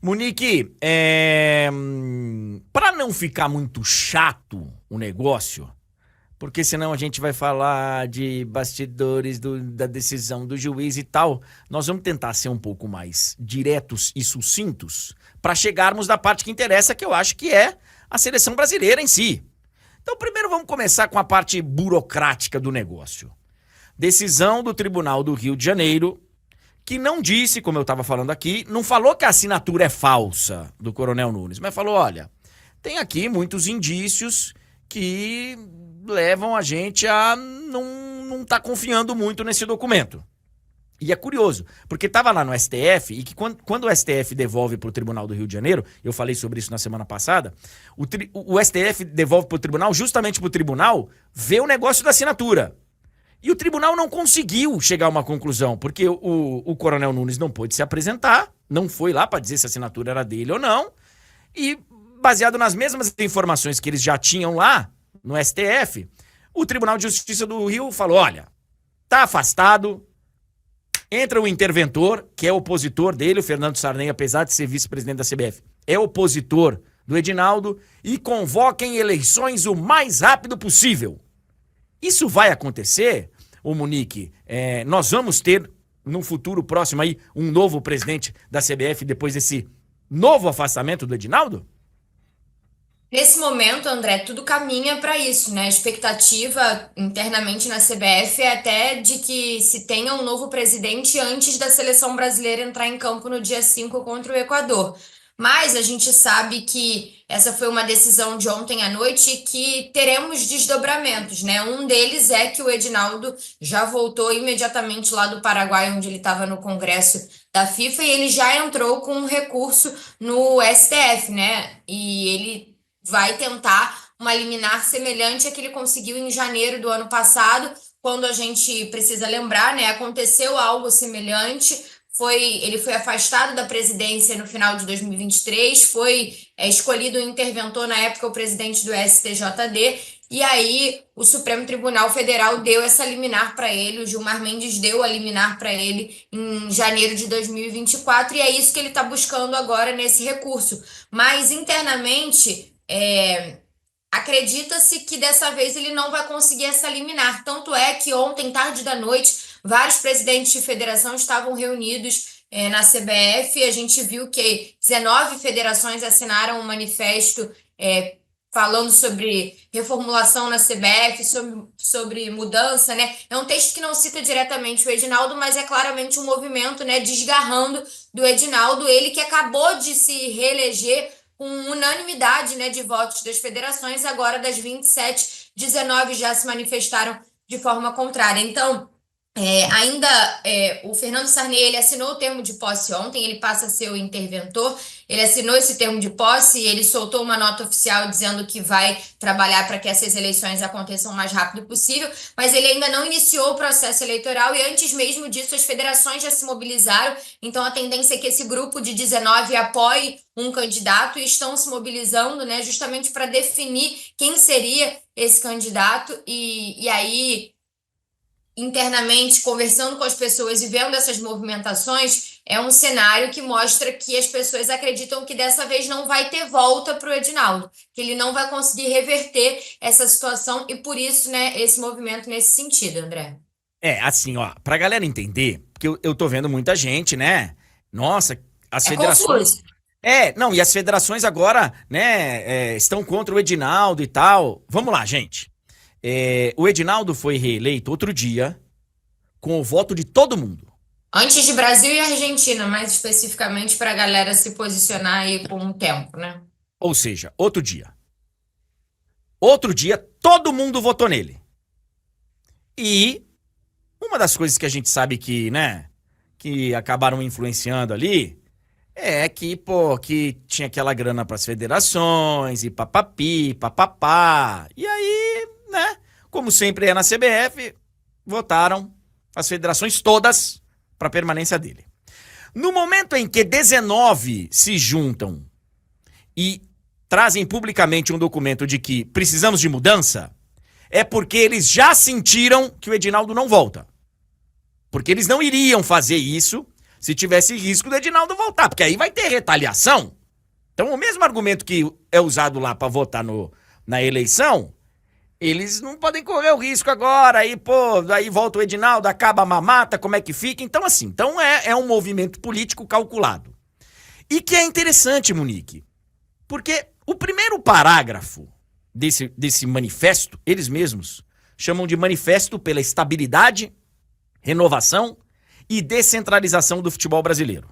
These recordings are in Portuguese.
Monique, para não ficar muito chato o negócio, porque senão a gente vai falar de bastidores da decisão do juiz e tal, nós vamos tentar ser um pouco mais diretos e sucintos para chegarmos na parte que interessa, que eu acho que é a seleção brasileira em si. Então, primeiro vamos começar com a parte burocrática do negócio. Decisão do Tribunal do Rio de Janeiro, que não disse, como eu estava falando aqui, não falou que a assinatura é falsa do Coronel Nunes, mas falou, olha, tem aqui muitos indícios que levam a gente a não tá confiando muito nesse documento. E é curioso, porque estava lá no STF, e que quando o STF devolve para o Tribunal do Rio de Janeiro, eu falei sobre isso na semana passada, o STF devolve para o Tribunal, justamente para o Tribunal ver o negócio da assinatura. E o Tribunal não conseguiu chegar a uma conclusão, porque o Coronel Nunes não pôde se apresentar, não foi lá para dizer se a assinatura era dele ou não, e baseado nas mesmas informações que eles já tinham lá no STF, o Tribunal de Justiça do Rio falou, olha, tá afastado, entra o interventor, que é opositor dele, o Fernando Sarney, apesar de ser vice-presidente da CBF, é opositor do Edinaldo, e convoquem eleições o mais rápido possível. Isso vai acontecer, ô Monique? Nós vamos ter, num futuro próximo aí, um novo presidente da CBF depois desse novo afastamento do Edinaldo? Nesse momento, André, tudo caminha para isso, né? A expectativa internamente na CBF é até de que se tenha um novo presidente antes da seleção brasileira entrar em campo no dia 5 contra o Equador. Mas a gente sabe que essa foi uma decisão de ontem à noite e que teremos desdobramentos, né? Um deles é que o Edinaldo já voltou imediatamente lá do Paraguai, onde ele estava no Congresso da FIFA, e ele já entrou com um recurso no STF, né? E ele vai tentar uma liminar semelhante à que ele conseguiu em janeiro do ano passado, quando a gente precisa lembrar, né? Aconteceu algo semelhante. Ele foi afastado da presidência no final de 2023, foi escolhido um interventor na época, o presidente do STJD, e aí o Supremo Tribunal Federal deu essa liminar para ele, o Gilmar Mendes deu a liminar para ele em janeiro de 2024, e é isso que ele está buscando agora nesse recurso. Mas internamente, acredita-se que dessa vez ele não vai conseguir essa liminar. Tanto é que ontem, tarde da noite, vários presidentes de federação estavam reunidos na CBF. A gente viu que 19 federações assinaram um manifesto falando sobre reformulação na CBF, sobre mudança, né? É um texto que não cita diretamente o Edinaldo, mas é claramente um movimento, né, desgarrando do Edinaldo, ele que acabou de se reeleger com unanimidade, né, de votos das federações, agora das 27, 19 já se manifestaram de forma contrária. Então, o Fernando Sarney, ele assinou o termo de posse ontem, ele passa a ser o interventor, ele assinou esse termo de posse e ele soltou uma nota oficial dizendo que vai trabalhar para que essas eleições aconteçam o mais rápido possível, mas ele ainda não iniciou o processo eleitoral e antes mesmo disso as federações já se mobilizaram, então a tendência é que esse grupo de 19 apoie um candidato e estão se mobilizando, né, justamente para definir quem seria esse candidato e aí internamente, conversando com as pessoas e vendo essas movimentações, é um cenário que mostra que as pessoas acreditam que dessa vez não vai ter volta para o Edinaldo, que ele não vai conseguir reverter essa situação e por isso, né, esse movimento nesse sentido, André. Assim, ó, pra galera entender, porque eu tô vendo muita gente, né? Nossa, as É federações. confuso. Não, e as federações agora, né, estão contra o Edinaldo e tal. Vamos lá, gente. O Edinaldo foi reeleito outro dia com o voto de todo mundo. Antes de Brasil e Argentina, mais especificamente para a galera se posicionar aí com o tempo, né? Ou seja, outro dia. Outro dia, todo mundo votou nele. E uma das coisas que a gente sabe que, né, que acabaram influenciando ali é que, pô, que tinha aquela grana pras federações e papapi, papapá. E aí, né, como sempre é na CBF, votaram as federações todas para permanência dele. No momento em que 19 se juntam e trazem publicamente um documento de que precisamos de mudança, é porque eles já sentiram que o Edinaldo não volta. Porque eles não iriam fazer isso se tivesse risco do Edinaldo voltar, porque aí vai ter retaliação. Então, o mesmo argumento que é usado lá para votar na eleição, eles não podem correr o risco agora, aí, aí volta o Edinaldo, acaba a mamata, como é que fica? Então, assim, é um movimento político calculado. E que é interessante, Monique, porque o primeiro parágrafo desse manifesto, eles mesmos chamam de Manifesto pela Estabilidade, Renovação e Descentralização do Futebol Brasileiro.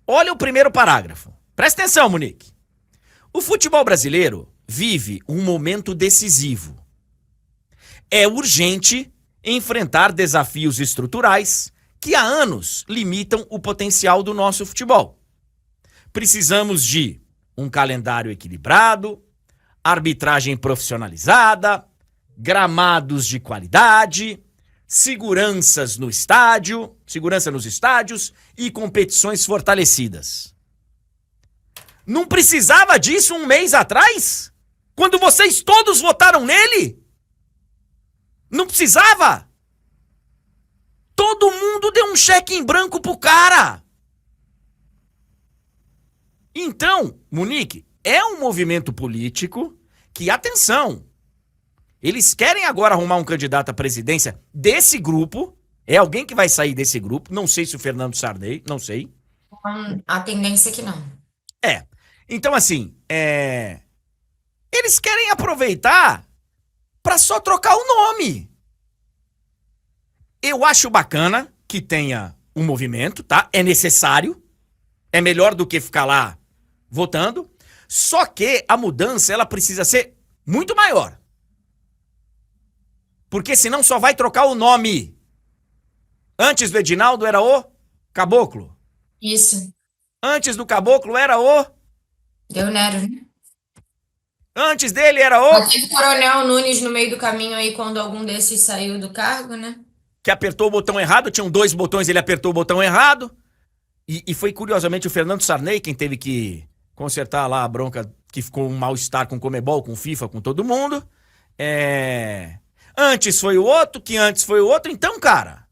Olha o primeiro parágrafo. Presta atenção, Monique. O futebol brasileiro vive um momento decisivo. É urgente enfrentar desafios estruturais que há anos limitam o potencial do nosso futebol. Precisamos de um calendário equilibrado, arbitragem profissionalizada, gramados de qualidade, segurança nos estádios e competições fortalecidas. Não precisava disso um mês atrás? Quando vocês todos votaram nele? Não precisava? Todo mundo deu um cheque em branco pro cara. Então, Monique, é um movimento político que, atenção, eles querem agora arrumar um candidato à presidência desse grupo. É alguém que vai sair desse grupo. Não sei se o Fernando Sarney, não sei. A tendência é que não. Então, assim, eles querem aproveitar para só trocar o nome. Eu acho bacana que tenha um movimento, tá? É necessário. É melhor do que ficar lá votando. Só que a mudança, ela precisa ser muito maior. Porque senão só vai trocar o nome. Antes do Edinaldo era o Caboclo. Isso. Antes do Caboclo era o Leonero, né? Antes dele era o Mas teve o Coronel Nunes no meio do caminho aí, quando algum desses saiu do cargo, né? que apertou o botão errado. Tinham 2 botões, ele apertou o botão errado. E foi, curiosamente, o Fernando Sarney quem teve que consertar lá a bronca, que ficou um mal-estar com o Conmebol, com o FIFA, com todo mundo. Antes foi o outro, que antes foi o outro. Então, cara,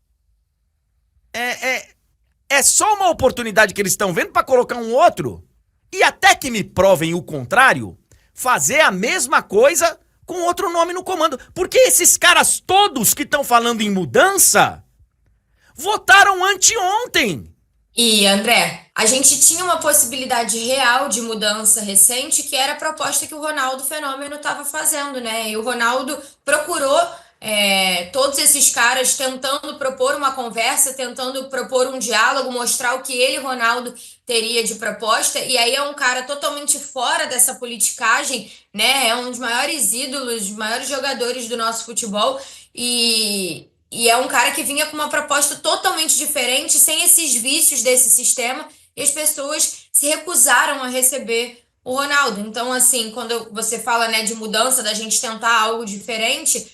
é só uma oportunidade que eles estão vendo para colocar um outro e, até que me provem o contrário, fazer a mesma coisa com outro nome no comando. Porque esses caras todos que estão falando em mudança votaram anteontem. E, André, a gente tinha uma possibilidade real de mudança recente, que era a proposta que o Ronaldo Fenômeno estava fazendo, né? E o Ronaldo procurou todos esses caras tentando propor uma conversa, tentando propor um diálogo, mostrar o que ele, Ronaldo, teria de proposta. E aí é um cara totalmente fora dessa politicagem, né? É um dos maiores ídolos, maiores jogadores do nosso futebol. E é um cara que vinha com uma proposta totalmente diferente, sem esses vícios desse sistema, e as pessoas se recusaram a receber o Ronaldo. Então, assim, quando você fala, né, de mudança, da gente tentar algo diferente,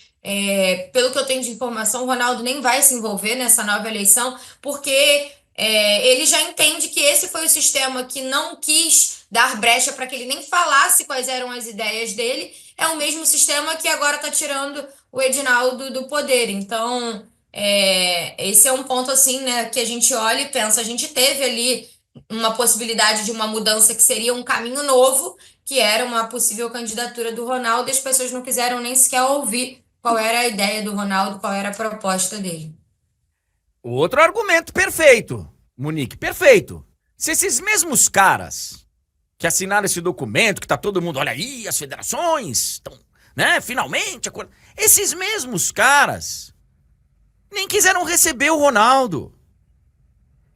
pelo que eu tenho de informação, o Ronaldo nem vai se envolver nessa nova eleição, porque ele já entende que esse foi o sistema que não quis dar brecha para que ele nem falasse quais eram as ideias dele. É o mesmo sistema que agora está tirando o Edinaldo do poder. Então, esse é um ponto, assim, né, que a gente olha e pensa, a gente teve ali uma possibilidade de uma mudança que seria um caminho novo, que era uma possível candidatura do Ronaldo, e as pessoas não quiseram nem sequer ouvir qual era a ideia do Ronaldo, qual era a proposta dele. Outro argumento perfeito, Monique, perfeito. Se esses mesmos caras que assinaram esse documento, que tá todo mundo, olha aí, as federações estão, né, finalmente, esses mesmos caras nem quiseram receber o Ronaldo.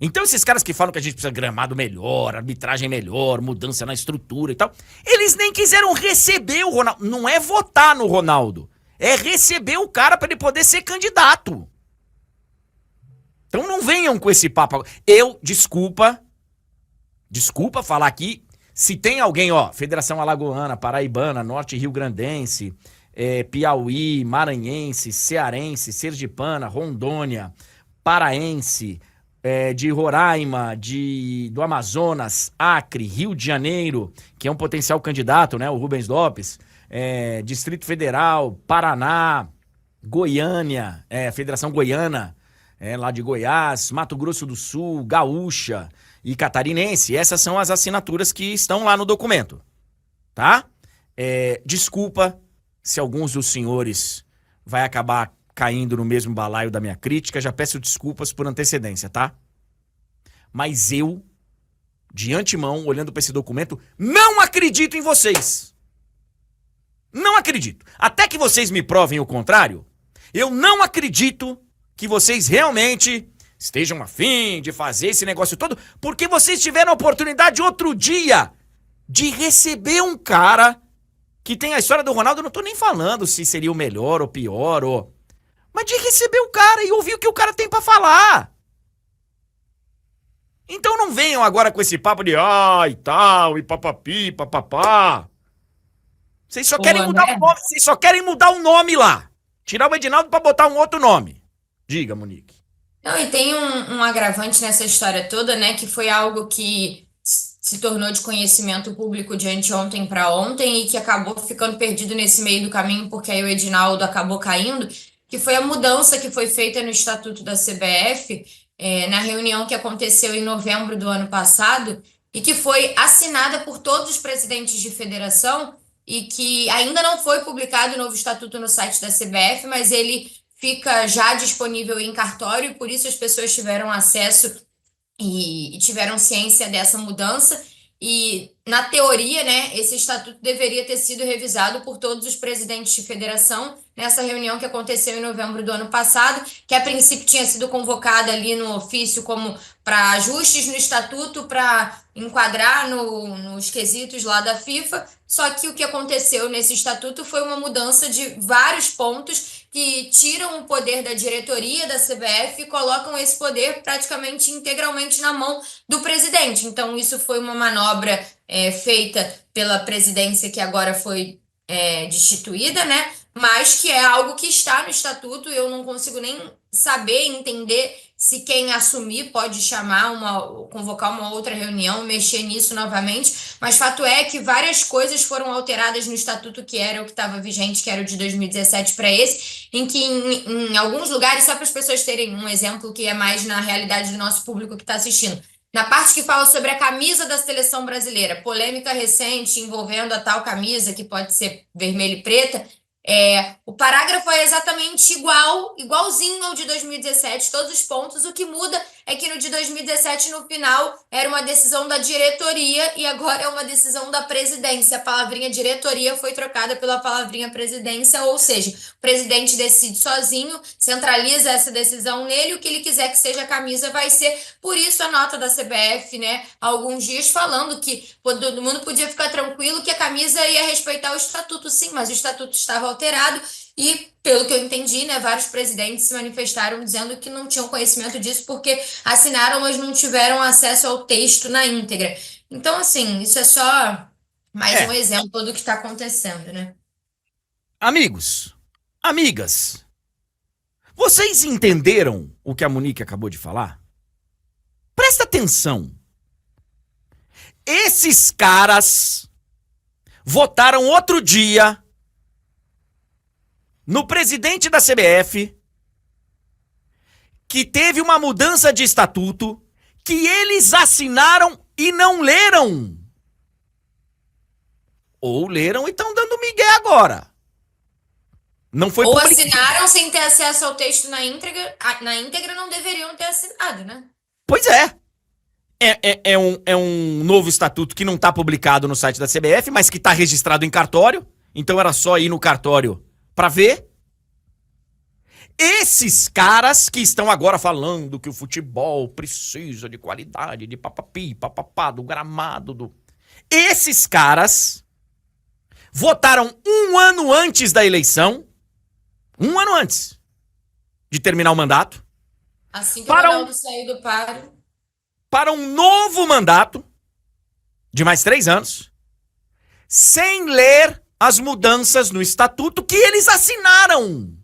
Então esses caras que falam que a gente precisa de gramado melhor, arbitragem melhor, mudança na estrutura e tal, eles nem quiseram receber o Ronaldo. Não é votar no Ronaldo, é receber o cara para ele poder ser candidato. Então não venham com esse papo. Desculpa falar aqui, se tem alguém, Federação Alagoana, Paraibana, Norte Rio Grandense, Piauí, Maranhense, Cearense, Sergipana, Rondônia, Paraense, de Roraima, do Amazonas, Acre, Rio de Janeiro, que é um potencial candidato, né, o Rubens Lopes, Distrito Federal, Paraná, Goiânia, Federação Goiana, lá de Goiás, Mato Grosso do Sul, gaúcha e catarinense. Essas são as assinaturas que estão lá no documento, tá? Desculpa se alguns dos senhores vai acabar caindo no mesmo balaio da minha crítica, já peço desculpas por antecedência, tá? Mas eu, de antemão, olhando para esse documento, não acredito em vocês. Não acredito. Até que vocês me provem o contrário, eu não acredito que vocês realmente estejam a fim de fazer esse negócio todo, porque vocês tiveram a oportunidade outro dia de receber um cara que tem a história do Ronaldo. Eu não tô nem falando se seria o melhor ou pior, mas de receber o cara e ouvir o que o cara tem pra falar. Então não venham agora com esse papo de e tal, e papapi, papapá. Vocês só querem mudar o nome, vocês só querem mudar o nome lá. Tirar o Edinaldo pra botar um outro nome. Diga, Monique. Não, e tem um agravante nessa história toda, né? Que foi algo que se tornou de conhecimento público de anteontem para ontem e que acabou ficando perdido nesse meio do caminho, porque aí o Edinaldo acabou caindo, que foi a mudança que foi feita no Estatuto da CBF, na reunião que aconteceu em novembro do ano passado, e que foi assinada por todos os presidentes de federação, e que ainda não foi publicado o novo estatuto no site da CBF, mas ele fica já disponível em cartório, e por isso as pessoas tiveram acesso e tiveram ciência dessa mudança. E, na teoria, né, esse estatuto deveria ter sido revisado por todos os presidentes de federação nessa reunião que aconteceu em novembro do ano passado, que a princípio tinha sido convocada ali no ofício como para ajustes no estatuto, para enquadrar nos quesitos lá da FIFA. Só que o que aconteceu nesse estatuto foi uma mudança de vários pontos que tiram o poder da diretoria da CBF e colocam esse poder praticamente integralmente na mão do presidente. Então, isso foi uma manobra feita pela presidência que agora foi destituída, né? Mas que é algo que está no estatuto. Eu não consigo nem saber, entender se quem assumir pode convocar uma outra reunião, mexer nisso novamente, mas fato é que várias coisas foram alteradas no estatuto, que era o que estava vigente, que era o de 2017 para esse, em que em alguns lugares, só para as pessoas terem um exemplo que é mais na realidade do nosso público que está assistindo, na parte que fala sobre a camisa da seleção brasileira, polêmica recente envolvendo a tal camisa, que pode ser vermelha e preta, o parágrafo é exatamente igualzinho ao de 2017, todos os pontos. O que muda é que no de 2017, no final, era uma decisão da diretoria e agora é uma decisão da presidência. A palavrinha diretoria foi trocada pela palavrinha presidência, ou seja, o presidente decide sozinho, centraliza essa decisão nele, o que ele quiser que seja a camisa vai ser. Por isso a nota da CBF, né, há alguns dias falando que todo mundo podia ficar tranquilo que a camisa ia respeitar o estatuto. Sim, mas o estatuto estava alterado e, pelo que eu entendi, né, vários presidentes se manifestaram dizendo que não tinham conhecimento disso porque assinaram, mas não tiveram acesso ao texto na íntegra. Então, assim, isso é só mais um exemplo do que está acontecendo, né? Amigos, amigas, vocês entenderam o que a Monique acabou de falar? Presta atenção. Esses caras votaram outro dia no presidente da CBF, que teve uma mudança de estatuto, que eles assinaram e não leram. Ou leram e estão dando migué agora. Não foi Ou assinaram sem ter acesso ao texto na íntegra não deveriam ter assinado, né? Pois é. É um novo estatuto que não está publicado no site da CBF, mas que está registrado em cartório. Então era só ir no cartório para ver. Esses caras que estão agora falando que o futebol precisa de qualidade, de papapi, papapá, do gramado, Esses caras votaram um ano antes da eleição, um ano antes de terminar o mandato. Assim que o Ronaldo saiu do páreo. Para um novo mandato de mais 3 anos, sem ler as mudanças no estatuto que eles assinaram.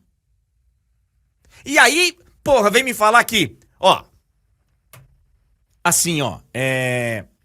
E aí, porra, vem me falar aqui, ó. Assim, ó.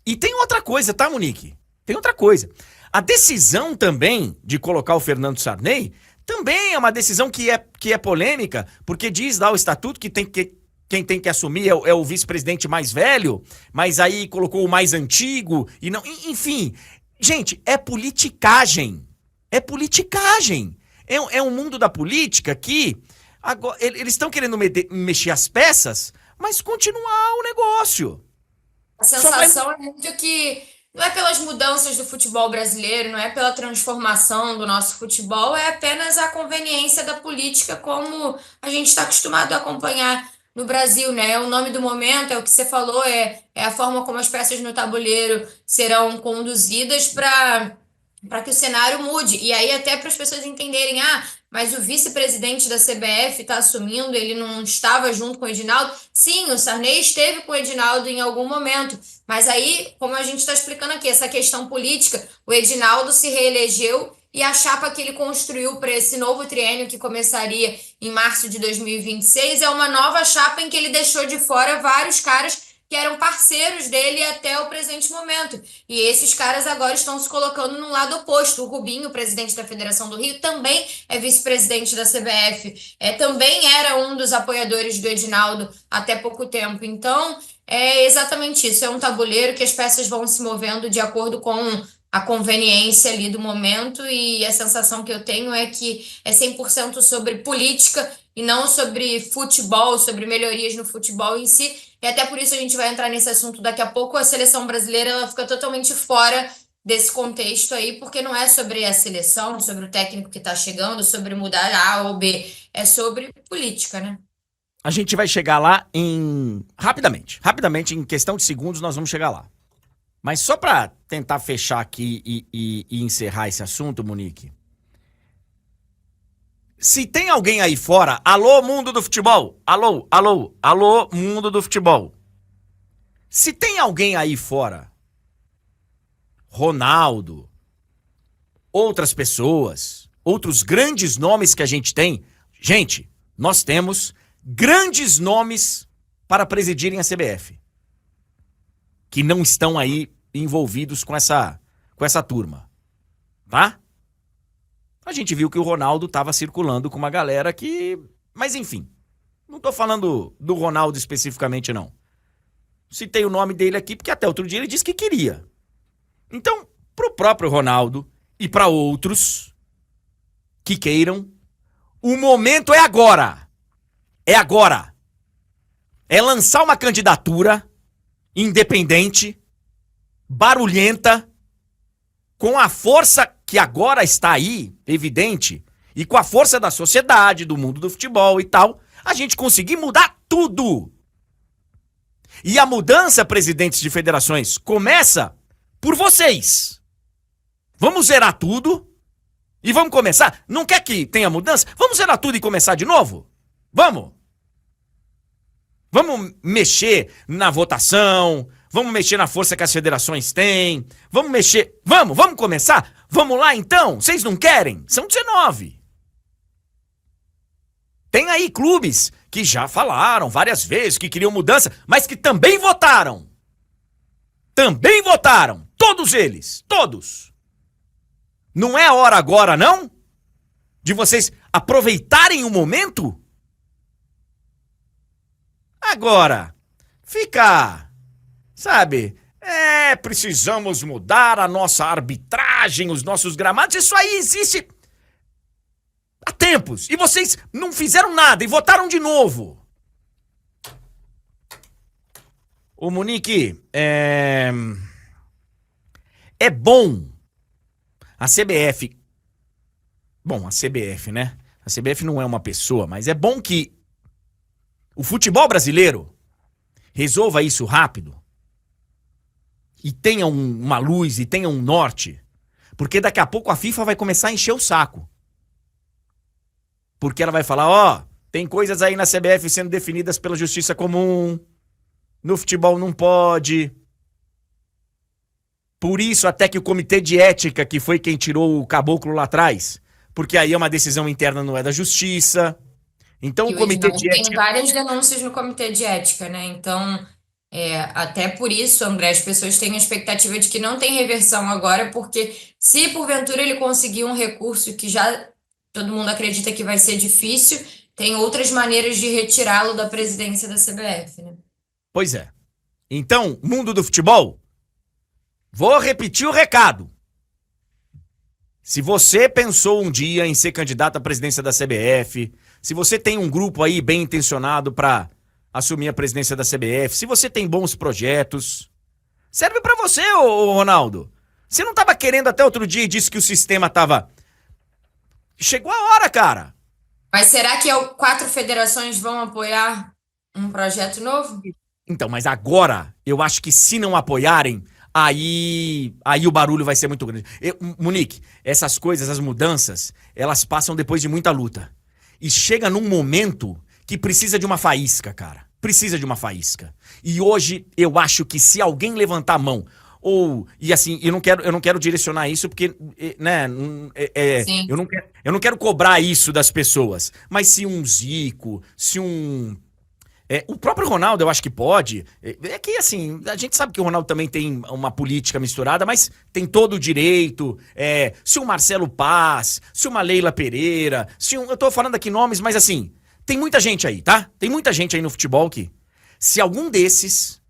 E tem outra coisa, tá, Monique? Tem outra coisa. A decisão também de colocar o Fernando Sarney também é uma decisão que é polêmica, porque diz lá o estatuto que tem que quem tem que assumir é o vice-presidente mais velho, mas aí colocou o mais antigo, e não. Enfim, gente, é politicagem. É politicagem. É um mundo da política que agora, eles estão querendo mexer as peças, mas continuar o negócio. A sensação é muito que não é pelas mudanças do futebol brasileiro, não é pela transformação do nosso futebol, é apenas a conveniência da política, como a gente está acostumado a acompanhar no Brasil, né? O nome do momento, é o que você falou, é a forma como as peças no tabuleiro serão conduzidas para que o cenário mude. E aí, até para as pessoas entenderem, mas o vice-presidente da CBF está assumindo, ele não estava junto com o Edinaldo. Sim, o Sarney esteve com o Edinaldo em algum momento, mas aí, como a gente está explicando aqui, essa questão política, o Edinaldo se reelegeu e a chapa que ele construiu para esse novo triênio que começaria em março de 2026 é uma nova chapa em que ele deixou de fora vários caras que eram parceiros dele até o presente momento. E esses caras agora estão se colocando no lado oposto. O Rubinho, presidente da Federação do Rio, também é vice-presidente da CBF. Também era um dos apoiadores do Edinaldo até pouco tempo. Então, é exatamente isso. É um tabuleiro que as peças vão se movendo de acordo com a conveniência ali do momento, e a sensação que eu tenho é que é 100% sobre política e não sobre futebol, sobre melhorias no futebol em si. E até por isso a gente vai entrar nesse assunto daqui a pouco. A seleção brasileira, ela fica totalmente fora desse contexto aí, porque não é sobre a seleção, sobre o técnico que está chegando, sobre mudar A ou B, é sobre política, né? A gente vai chegar lá rapidamente, em questão de segundos nós vamos chegar lá. Mas só para tentar fechar aqui e encerrar esse assunto, Monique. Se tem alguém aí fora, alô, mundo do futebol, alô, mundo do futebol. Se tem alguém aí fora, Ronaldo, outras pessoas, outros grandes nomes que a gente tem, gente, nós temos grandes nomes para presidirem a CBF, que não estão aí envolvidos com essa turma, tá? A gente viu que o Ronaldo estava circulando com uma galera que... Mas enfim, não tô falando do Ronaldo especificamente, não. Citei o nome dele aqui porque até outro dia ele disse que queria. Então, pro próprio Ronaldo e para outros que queiram, o momento é agora. É agora. É lançar uma candidatura independente, barulhenta, com a força que agora está aí, evidente, e com a força da sociedade, do mundo do futebol e tal, a gente conseguir mudar tudo. E a mudança, presidentes de federações, começa por vocês. Vamos zerar tudo e vamos começar. Não quer que tenha mudança? Vamos zerar tudo e começar de novo? Vamos. Vamos mexer na votação, vamos mexer na força que as federações têm, vamos mexer... Vamos começar? Vamos lá então? Vocês não querem? São 19. Tem aí clubes que já falaram várias vezes que queriam mudança, mas que também votaram. Também votaram. Todos eles. Todos. Não é hora agora, não? De vocês aproveitarem o momento? Agora, ficar, sabe, precisamos mudar a nossa arbitragem, os nossos gramados, isso aí existe há tempos. E vocês não fizeram nada e votaram de novo. Ô Monique, é bom a CBF, a CBF, né? A CBF não é uma pessoa, mas é bom que o futebol brasileiro resolva isso rápido e tenha uma luz e tenha um norte, porque daqui a pouco a FIFA vai começar a encher o saco. Porque ela vai falar, tem coisas aí na CBF sendo definidas pela justiça comum, no futebol não pode. Por isso até que o comitê de ética, que foi quem tirou o caboclo lá atrás, porque aí é uma decisão interna, não é da justiça. Então, E o comitê de tem ética... várias denúncias no comitê de ética, né? Então, até por isso, André, as pessoas têm a expectativa de que não tem reversão agora, porque se porventura ele conseguir um recurso que já todo mundo acredita que vai ser difícil, tem outras maneiras de retirá-lo da presidência da CBF, né? Pois é. Então, mundo do futebol, vou repetir o recado. Se você pensou um dia em ser candidato à presidência da CBF, se você tem um grupo aí bem intencionado para assumir a presidência da CBF, se você tem bons projetos, serve para você, ô Ronaldo. Você não tava querendo até outro dia e disse que o sistema tava... Chegou a hora, cara. Mas será que 4 federações vão apoiar um projeto novo? Então, mas agora, eu acho que se não apoiarem, aí o barulho vai ser muito grande. Monique, essas coisas, as mudanças, elas passam depois de muita luta. E chega num momento que precisa de uma faísca, cara. Precisa de uma faísca. E hoje, eu acho que se alguém levantar a mão, e assim, eu não quero direcionar isso porque, né, eu não quero cobrar isso das pessoas. Mas se um Zico, se um... o próprio Ronaldo, eu acho que pode. É que, assim, a gente sabe que o Ronaldo também tem uma política misturada, mas tem todo o direito. Se um Marcelo Paz, se uma Leila Pereira, eu tô falando aqui nomes, mas assim, tem muita gente aí, tá? Tem muita gente aí no futebol que, se algum desses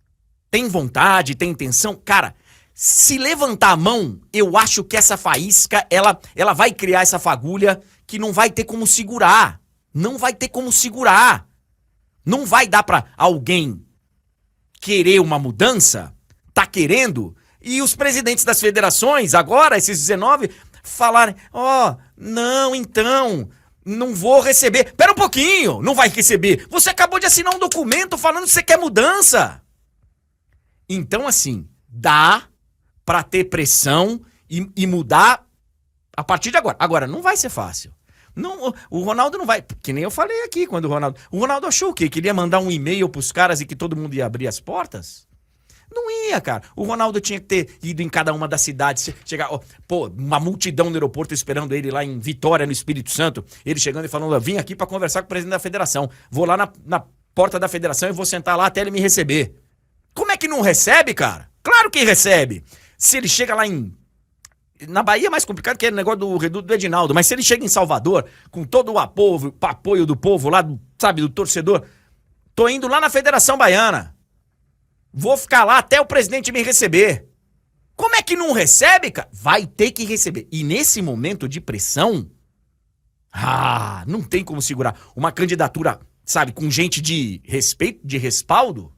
tem vontade, tem intenção, cara, se levantar a mão, eu acho que essa faísca, ela vai criar essa fagulha que não vai ter como segurar. Não vai ter como segurar. Não vai dar pra alguém querer uma mudança, tá querendo, e os presidentes das federações, agora, esses 19, falarem, não, então, não vou receber. Pera um pouquinho, não vai receber. Você acabou de assinar um documento falando que você quer mudança. Então, assim, dá pra ter pressão e mudar a partir de agora. Agora, não vai ser fácil. Não, o Ronaldo não vai, que nem eu falei aqui quando o Ronaldo achou o quê? Que ele ia mandar um e-mail pros caras e que todo mundo ia abrir as portas? Não ia, cara. O Ronaldo tinha que ter ido em cada uma das cidades, chegar, uma multidão no aeroporto esperando ele lá em Vitória, no Espírito Santo, ele chegando e falando, eu vim aqui pra conversar com o presidente da federação, vou lá na porta da federação e vou sentar lá até ele me receber. Como é que não recebe, cara? Claro que recebe. Se ele chega lá na Bahia é mais complicado, que é o negócio do Reduto do Edinaldo. Mas se ele chega em Salvador, com todo o apoio do povo lá, sabe, do torcedor, tô indo lá na Federação Baiana. Vou ficar lá até o presidente me receber. Como é que não recebe, cara? Vai ter que receber. E nesse momento de pressão, não tem como segurar. Uma candidatura, sabe, com gente de respeito, de respaldo,